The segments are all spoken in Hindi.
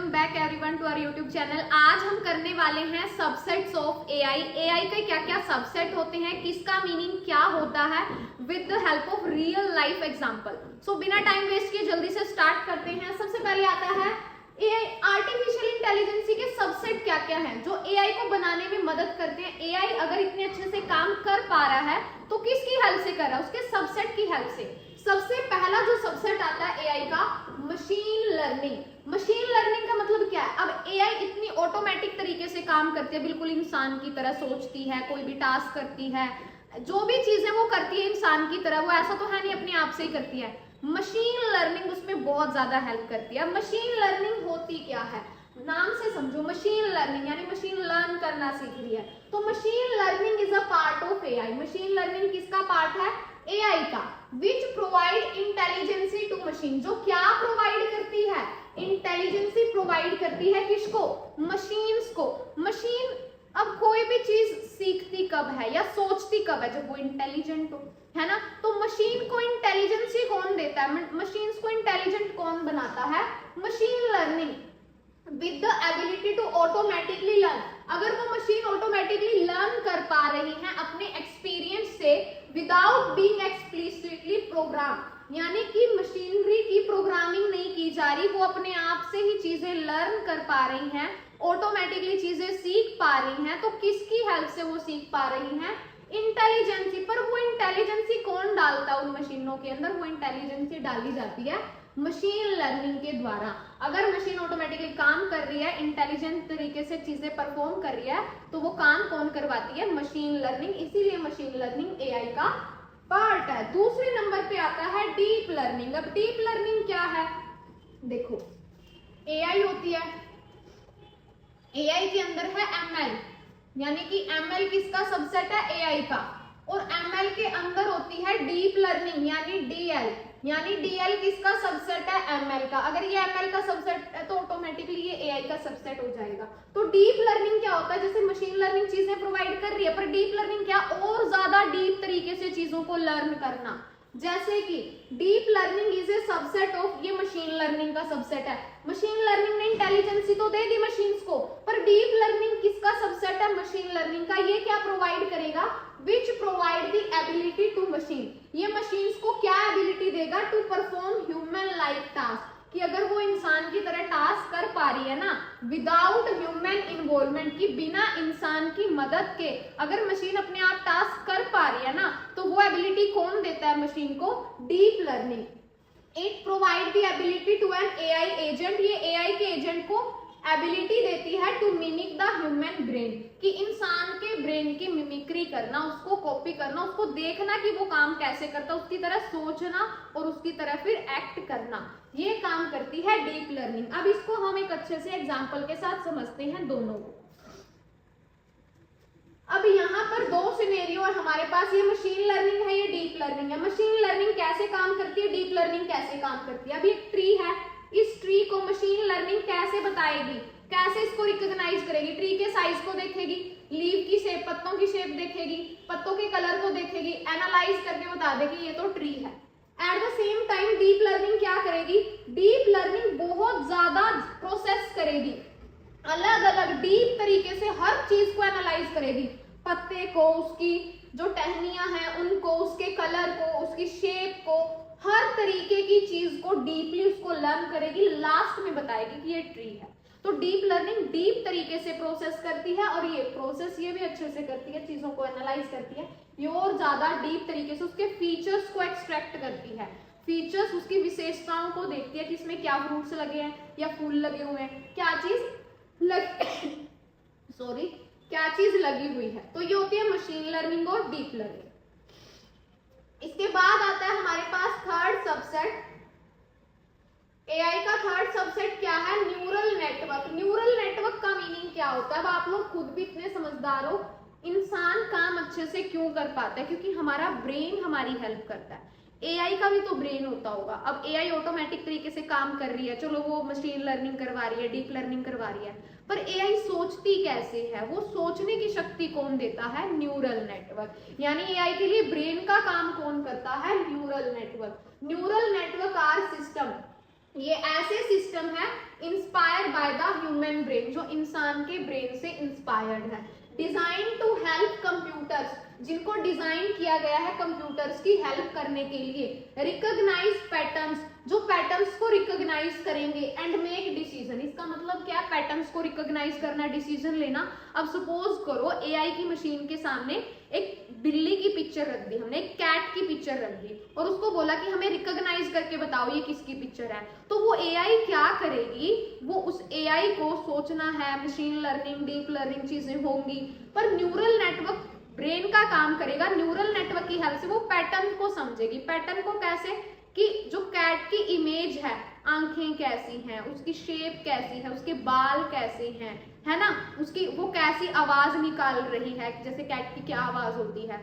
Welcome back everyone to our YouTube channel. आज हम करने वाले हैं सबसेट्स ऑफ एआई। एआई के क्या क्या सबसेट होते हैं, किसका मीनिंग क्या होता है, with the help of real life example. So बिना टाइम वेस्ट किए जल्दी से स्टार्ट करते हैं। सबसे पहले आता है एआई, आर्टिफिशियल इंटेलिजेंसी के सबसेट क्या क्या हैं जो एआई को बनाने में मदद करते हैं। एआई अगर इतने अच्छे से काम कर पा रहा है तो किसकी हेल्प से कर रहा है, उसके सबसेट की हेल्प से। सबसे पहला जो सबसेट आता है एआई का, मशीन लर्निंग। मशीन लर्निंग का मतलब क्या है, अब एआई इतनी ऑटोमेटिक तरीके से काम करती है, बिल्कुल इंसान की तरह सोचती है, कोई भी टास्क करती है, जो भी चीजें वो करती है इंसान की तरह, वो ऐसा तो है नहीं अपने आप से ही करती है। मशीन लर्निंग उसमें बहुत ज्यादा हेल्प करती है। मशीन लर्निंग होती क्या है, नाम से समझो, मशीन लर्निंग यानी मशीन लर्न करना सीख रही है। तो machine learning is a part of AI. Machine learning किसका पार्ट है, एआई का। Which provide intelligency to machine, जो क्या प्रोवाइड करती है, इंटेलिजेंसी प्रोवाइड करती है किसको, मशीन्स को। मशीन अब कोई भी चीज सीखती कब है या सोचती कब है, जब वो इंटेलिजेंट हो, है ना। तो मशीन को इंटेलिजेंसी कौन देता है, मशीन्स को इंटेलिजेंट कौन बनाता है, machine learning with the ability to automatically learn. अगर वो मशीन ऑटोमेटिकली लर्न कर पा रही है अपने एक्सपीरियंस से विदाउट बीइंग एक्सप्लिसिटली प्रोग्राम, यानी कि मशीनरी की प्रोग्रामिंग नहीं की जा रही, वो अपने आप से ही चीजें लर्न कर पा रही हैं, ऑटोमेटिकली चीजें सीख पा रही हैं, तो किसकी हेल्प से वो सीख पा रही हैं, इंटेलिजेंसी। पर वो इंटेलिजेंसी कौन डालता है उन मशीनों के अंदर, वो इंटेलिजेंसी डाली जाती है मशीन लर्निंग के द्वारा। अगर मशीन ऑटोमेटिकली काम कर रही है, इंटेलिजेंट तरीके से चीजें परफॉर्म कर रही है, तो वो काम कौन करवाती है, मशीन लर्निंग। इसीलिए मशीन लर्निंग एआई का पार्ट है। दूसरे नंबर पे आता है डीप लर्निंग। अब डीप लर्निंग क्या है, देखो एआई होती है, एआई के अंदर है एमएल, यानी कि एमएल किसका सबसेट है, एआई का। और एमएल के अंदर होती है डीप लर्निंग यानी डीएल, यानी डीएल किसका सबसेट है, एमएल का। अगर ये एमएल का सबसेट है तो ऑटोमेटिकली ये एआई का सबसेट हो जाएगा। तो डीप लर्निंग क्या होता है, जैसे मशीन लर्निंग चीजें प्रोवाइड कर रही है, पर डीप लर्निंग क्या, और ज्यादा डीप तरीके से चीजों को लर्न करना। जैसे कि deep learning is a subset of, ये मशीन लर्निंग का सबसेट है। मशीन लर्निंग ने इंटेलिजेंसी तो दे दी मशीन्स को, पर डीप लर्निंग किसका सबसेट है, मशीन लर्निंग का। ये क्या प्रोवाइड करेगा, which provide the ability to machine, ये मशीन्स को क्या एबिलिटी देगा, to perform human like task, कि अगर वो इंसान की तरह टास्क कर पा रही है ना, विदाउट ह्यूमन इन्वॉल्वमेंट, की बिना इंसान की मदद के अगर मशीन अपने आप टास्क कर पा रही है ना, तो वो एबिलिटी कौन देता है मशीन को, deep learning. It provide the ability to an AI agent, ये एआई के एजेंट को एबिलिटी देती है to mimic the human brain, कि इंसान के ब्रेन की मिमिक्री करना, उसको कॉपी करना, उसको देखना कि वो काम कैसे करता है, उसकी तरह सोचना और उसकी तरह फिर एक्ट करना, ये काम करती है डीप लर्निंग। अब इसको हम एक अच्छे से एग्जांपल के साथ समझते हैं दोनों को। अब यहाँ पर दो सिनेरियो है हमारे पास, ये मशीन लर्निंग है, ये डीप लर्निंग है। मशीन लर्निंग कैसे काम करती है, डीप लर्निंग कैसे काम करती है। अभी एक ट्री है, इस ट्री को मशीन लर्निंग कैसे बताएगी, कैसे इसको रिकॉग्नाइज करेगी, ट्री के साइज को देखेगी, लीव की शेप, पत्तों की शेप देखेगी, पत्तों के कलर को देखेगी, एनालाइज करके बता देगी ये तो ट्री है। At the same time deep learning क्या करेगी, डीप लर्निंग बहुत ज्यादा प्रोसेस करेगी, अलग अलग डीप तरीके से हर चीज को एनालाइज करेगी, पत्ते को, उसकी जो टहनियां हैं उनको, उसके कलर को, उसकी शेप को, हर तरीके की चीज को डीपली उसको लर्न करेगी, लास्ट में बताएगी कि ये ट्री है। तो डीप लर्निंग डीप तरीके से प्रोसेस करती है, और ये प्रोसेस ये भी अच्छे से करती है, चीजों को एनालाइज करती है, ये और ज्यादा डीप तरीके से उसके फीचर्स को एक्सट्रैक्ट करती है, फीचर्स उसकी विशेषताओं को देखती है कि इसमें क्या फ्रूट्स लगे हैं या फूल लगे हुए हैं, क्या चीज सॉरी क्या चीज लगी हुई है। तो ये होती है मशीन लर्निंग और डीप लर्निंग। इसके बाद आता है हमारे पास थर्ड सबसेट, एआई का थर्ड सबसेट क्या है, न्यूरल नेटवर्क। न्यूरल नेटवर्क का मीनिंग क्या होता है, अब आप लोग खुद भी इतने समझदार हो, इंसान काम अच्छे से क्यों कर पाता है, क्योंकि हमारा ब्रेन हमारी हेल्प करता है। एआई का भी तो ब्रेन होता होगा। अब एआई ऑटोमेटिक तरीके से काम कर रही है, चलो वो मशीन लर्निंग करवा रही है, डीप लर्निंग करवा रही है, पर एआई सोचती कैसे है, वो सोचने की शक्ति कौन देता है, न्यूरल नेटवर्क। यानी एआई के लिए ब्रेन का काम कौन करता है, neural network. Neural network are system, ये ऐसे सिस्टम है inspire by by the human brain, जो इंसान के ब्रेन से इंस्पायर्ड है। डिजाइन टू हेल्प कंप्यूटर्स, जिनको डिजाइन किया गया है कंप्यूटर्स की हेल्प करने के लिए। रिकॉग्नाइज पैटर्न्स, जो पैटर्न्स को रिकॉग्नाइज करेंगे। एंड मेक डिसीजन, इसका मतलब क्या, पैटर्न्स को रिकॉग्नाइज करना, डिसीजन लेना। अब सपोज करो एआई की मशीन के सामने एक बिल्ली की पिक्चर रख दी हमने, एक कैट की पिक्चर रख दी और उसको बोला कि हमें रिकॉग्नाइज करके बताओ ये किसकी पिक्चर है। तो वो एआई क्या करेगी, वो उस एआई को सोचना है, मशीन लर्निंग, डीप लर्निंग चीजें होंगी, पर न्यूरल नेटवर्क ब्रेन का काम करेगा। न्यूरल नेटवर्क की हेल्प से वो पैटर्न को समझेगी। पैटर्न को कैसे, कि जो कैट की इमेज है, आंखें कैसी हैं, उसकी शेप कैसी है, उसके बाल कैसे हैं, है ना, उसकी वो कैसी आवाज निकाल रही है, जैसे कैट की क्या आवाज होती है,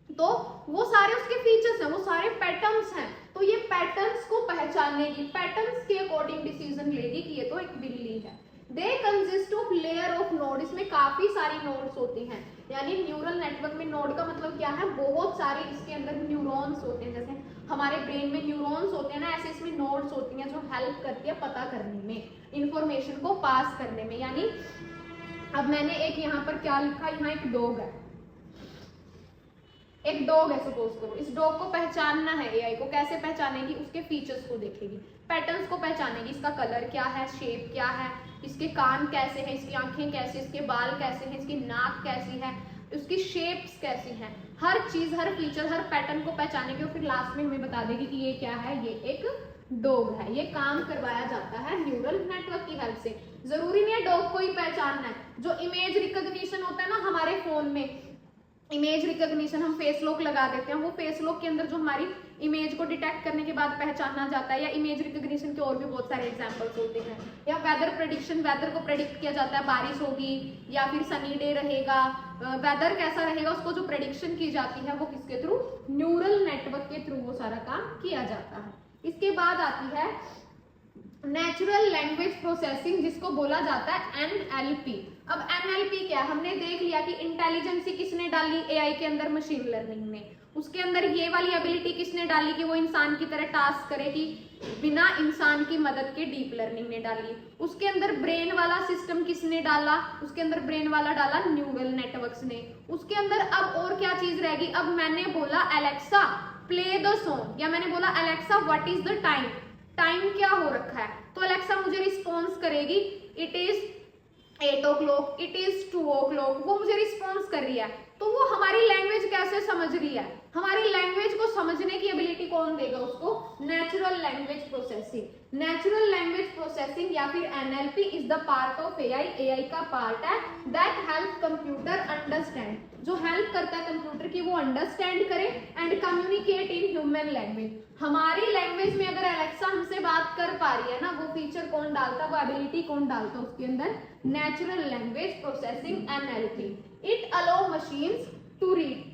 तो वो सारे उसके फीचर्स हैं, वो सारे पैटर्न्स हैं। तो ये पैटर्न्स को पहचानेगी, पैटर्न्स के अकॉर्डिंग डिसीजन लेगी कि ये तो एक बिल्ली है। They consist of layer of node, इसमें काफी सारी नोड्स होती हैं। यानी न्यूरल नेटवर्क में नोड का मतलब क्या है, बहुत सारे इसके अंदर न्यूरॉन्स होते हैं। जैसे हमारे ब्रेन में न्यूरॉन्स होते हैं ना, ऐसे इसमें नोड्स होती हैं जो हेल्प करती है पता करने में, इंफॉर्मेशन को पास करने में। यानी अब मैंने एक यहाँ पर क्या लिखा, यहाँ एक डॉग है, एक डॉग है सपोज करो, इस डॉग को पहचानना है एआई को। कैसे पहचानेगी, उसके फीचर्स को देखेगी, पैटर्न्स को पहचानेगी, इसका कलर क्या है, शेप क्या है, इसके कान कैसे हैं, इसकी आंखें कैसी, इसके बाल कैसे हैं, इसकी नाक कैसी है, उसकी शेप्स कैसी हैं, हर चीज, हर फीचर, हर पैटर्न को पहचानेगी और फिर लास्ट में हमें बता देगी कि ये क्या है, ये एक डॉग है। ये काम करवाया जाता है न्यूरल नेटवर्क की हेल्प से। जरूरी नहीं है डॉग को ही पहचानना है, जो इमेज रिकॉग्निशन होता है ना हमारे फोन में, इमेज रिकॉग्निशन, हम फेस लॉक लगा देते हैं, वो फेस लॉक के अंदर जो हमारी इमेज को डिटेक्ट करने के बाद पहचाना जाता है, या इमेज रिकॉग्निशन के और भी बहुत सारे एग्जांपल्स होते हैं। या वेदर प्रेडिक्शन, वेदर को प्रेडिक्ट किया जाता है, बारिश होगी या फिर सनी डे रहेगा, वेदर कैसा रहेगा, उसको जो प्रेडिक्शन की जाती है वो किसके थ्रू, न्यूरल नेटवर्क के थ्रू वो सारा काम किया जाता है। इसके बाद आती है नेचुरल लैंग्वेज प्रोसेसिंग, जिसको बोला जाता है एनएलपी। अब एनएलपी क्या है, हमने देख लिया कि इंटेलिजेंसी किसने डाली एआई के अंदर, मशीन लर्निंग में। उसके अंदर ये वाली एबिलिटी किसने डाली कि वो इंसान की तरह टास्क करेगी, बिना इंसान की मदद के डीप लर्निंग ने डाली। उसके अंदर ब्रेन वाला सिस्टम किसने डाला, उसके अंदर ब्रेन वाला डाला न्यूरल नेटवर्क्स ने। उसके अंदर अब और क्या चीज रहेगी, अब मैंने बोला एलेक्सा प्ले द सॉन्ग, या मैंने बोला Alexa what is the time, time क्या हो रखा है, तो अलेक्सा मुझे रिस्पॉन्स करेगी it is 8 o'clock, it is 2 o'clock, वो मुझे रिस्पॉन्स कर रही है। तो वो हमारी लैंग्वेज कैसे समझ रही है, हमारी लैंग्वेज को समझने की एबिलिटी कौन देगा उसको, natural language processing. Natural language processing या फिर NLP is the part of AI, AI का पार्ट है दैट हेल्प कंप्यूटर अंडरस्टैंड, जो हेल्प करता है कंप्यूटर की वो अंडरस्टैंड करे and communicate in human language. हमारी लैंग्वेज में अगर एलेक्सा हमसे बात कर पा रही है ना, वो फीचर कौन डालता, वो एबिलिटी कौन डालता उसके अंदर, natural language processing NLP. It allow machines to read,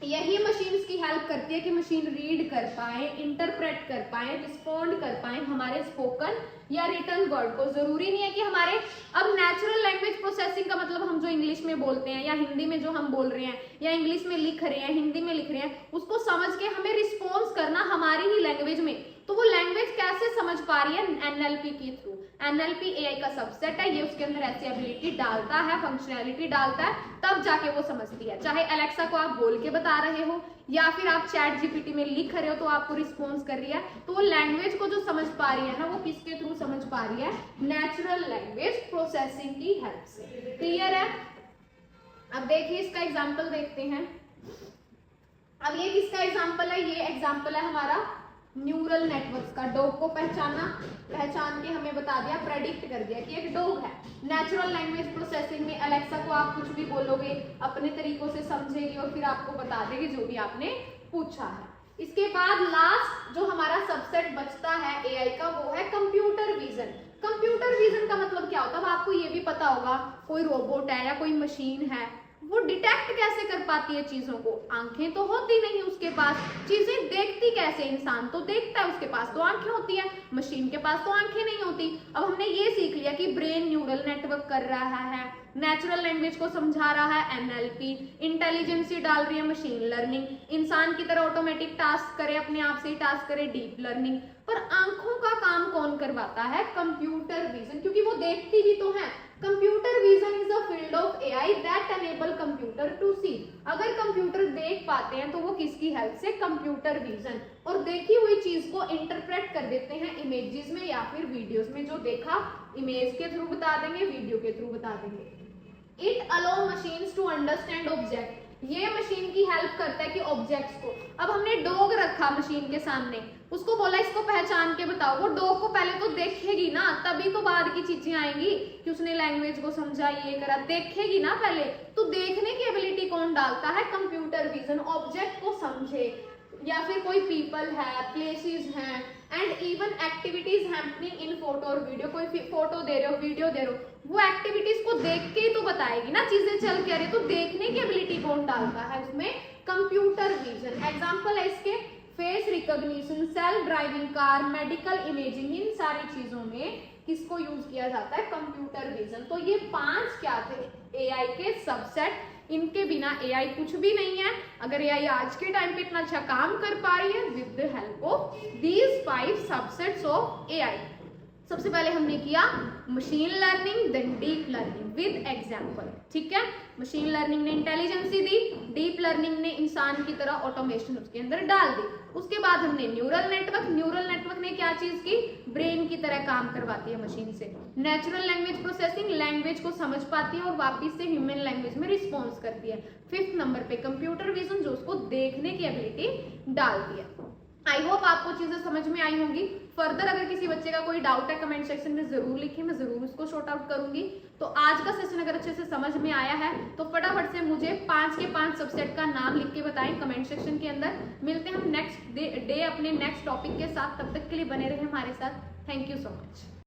यही मशीन्स की हेल्प करती है कि मशीन रीड कर पाए, इंटरप्रेट कर पाए, रिस्पॉन्ड कर पाए हमारे स्पोकन या रिटन वर्ड को। जरूरी नहीं है कि हमारे, अब नेचुरल लैंग्वेज प्रोसेसिंग का मतलब हम जो इंग्लिश में बोलते हैं या हिंदी में जो हम बोल रहे हैं या इंग्लिश में लिख रहे हैं, हिंदी में लिख रहे हैं, उसको समझ के हमें रिस्पॉन्स करना हमारी ही लैंग्वेज में। तो वो लैंग्वेज कैसे समझ पा रही है, एनएलपी के थ्रू। एनएलपी एआई का सबसेट है, ये उसके अंदर ऐसी एबिलिटी डालता है, फंक्शनैलिटी डालता है, तब जाके वो समझती है। चाहे एलेक्सा को आप बोल के बता रहे हो या फिर आप चैट जीपीटी में लिख रहे हो तो आपको रिस्पॉन्स कर रही है, तो वो लैंग्वेज को जो समझ पा रही है ना, वो किसके थ्रू समझ पा रही है, नेचुरल लैंग्वेज प्रोसेसिंग की हेल्प से। क्लियर है। अब देखिए इसका एग्जाम्पल देखते हैं। अब ये किसका एग्जाम्पल है, ये एग्जाम्पल है हमारा न्यूरल नेटवर्क्स का। डॉग को पहचान के हमें बता दिया, प्रेडिक्ट कर दिया कि एक डॉग है। नेचुरल लैंग्वेज प्रोसेसिंग में एलेक्सा को आप कुछ भी बोलोगे, अपने तरीकों से समझेगी और फिर आपको बता देगी जो भी आपने पूछा है। इसके बाद लास्ट जो हमारा सबसेट बचता है एआई का, वो है कंप्यूटर विजन। कंप्यूटर विजन का मतलब क्या होता है, अब आपको ये भी पता होगा, कोई रोबोट है या कोई मशीन है, वो डिटेक्ट कैसे कर पाती है चीजों को? आंखें तो होती नहीं उसके पास, चीजें देखती कैसे? इंसान तो देखता है, उसके पास तो आंखें होती है, मशीन के पास तो आंखें नहीं होती। अब हमने ये सीख लिया कि ब्रेन न्यूरल नेटवर्क कर रहा है, नेचुरल लैंग्वेज को समझा रहा है एनएलपी, इंटेलिजेंसी डाल रही है मशीन लर्निंग, इंसान की तरह ऑटोमेटिक टास्क करे, अपने आप से ही टास्क करे डीप लर्निंग। पर आंखों का काम कौन करवाता है? कंप्यूटर विजन, क्योंकि वो देखती भी तो है। Computer vision is a field of AI that enable computer to see. अगर कंप्यूटर देख पाते हैं तो वो किसकी हेल्प से? Computer vision. और देखी हुई चीज को इंटरप्रेट कर देते हैं इमेजेस में या फिर वीडियोस में। जो देखा इमेज के थ्रू बता देंगे, वीडियो के थ्रू बता देंगे। It allow machines to understand object. ये मशीन की हेल्प करता है कि ऑब्जेक्ट्स को, अब हमने डॉग रखा मशीन के सामने, उसको बोला इसको पहचान के बताओ, वो डॉग को पहले तो देखेगी ना, तभी तो बाद की चीजें आएंगी कि उसने लैंग्वेज को समझा, ये करा, देखेगी ना पहले। तो देखने की एबिलिटी कौन डालता है? Computer vision. ऑब्जेक्ट को समझे, या फिर कोई पीपल है, प्लेसेस हैं, and even activities happening in photo और वीडियो। कोई फोटो दे रहे हो, वीडियो दे रहे हो, वो एक्टिविटीज को देख के ही तो बताएगी ना, चीजें चल के आ रही। तो देखने की एबिलिटी कौन डालता है उसमें? Computer vision. एग्जाम्पल है इसके face recognition, self driving car, medical imaging. इन सारी चीजों में किसको यूज किया जाता है? Computer vision. तो ये 5 क्या थे एआई के सबसेट। इनके बिना एआई कुछ भी नहीं है। अगर एआई आज के टाइम पे इतना अच्छा काम कर पा रही है with the help of these 5 subsets of AI. सबसे पहले हमने किया machine learning, then deep learning with example. ठीक है, मशीन लर्निंग ने इंटेलिजेंसी दी, डीप लर्निंग ने इंसान की तरह ऑटोमेशन उसके अंदर डाल दी। उसके बाद हमने न्यूरल नेटवर्क, न्यूरल नेटवर्क ने क्या चीज की? ब्रेन की तरह काम करवाती है मशीन से। नेचुरल लैंग्वेज प्रोसेसिंग, लैंग्वेज को समझ पाती है और वापिस से ह्यूमन लैंग्वेज में रिस्पॉन्स करती है। 5th नंबर पे कंप्यूटर विजन, जो उसको देखने की एबिलिटी डालती है। आई होप आपको चीजें समझ में आई होंगी। फर्दर अगर किसी बच्चे का कोई डाउट है कमेंट सेक्शन में जरूर लिखें, मैं जरूर उसको शॉर्ट आउट करूंगी। तो आज का सेशन अगर अच्छे से समझ में आया है तो फटाफट से मुझे 5 के 5 सबसेट का नाम लिख के बताएं कमेंट सेक्शन के अंदर। मिलते हैं हम नेक्स्ट डे अपने नेक्स्ट टॉपिक के साथ। तब तक के लिए बने रहे हमारे साथ। Thank you so much.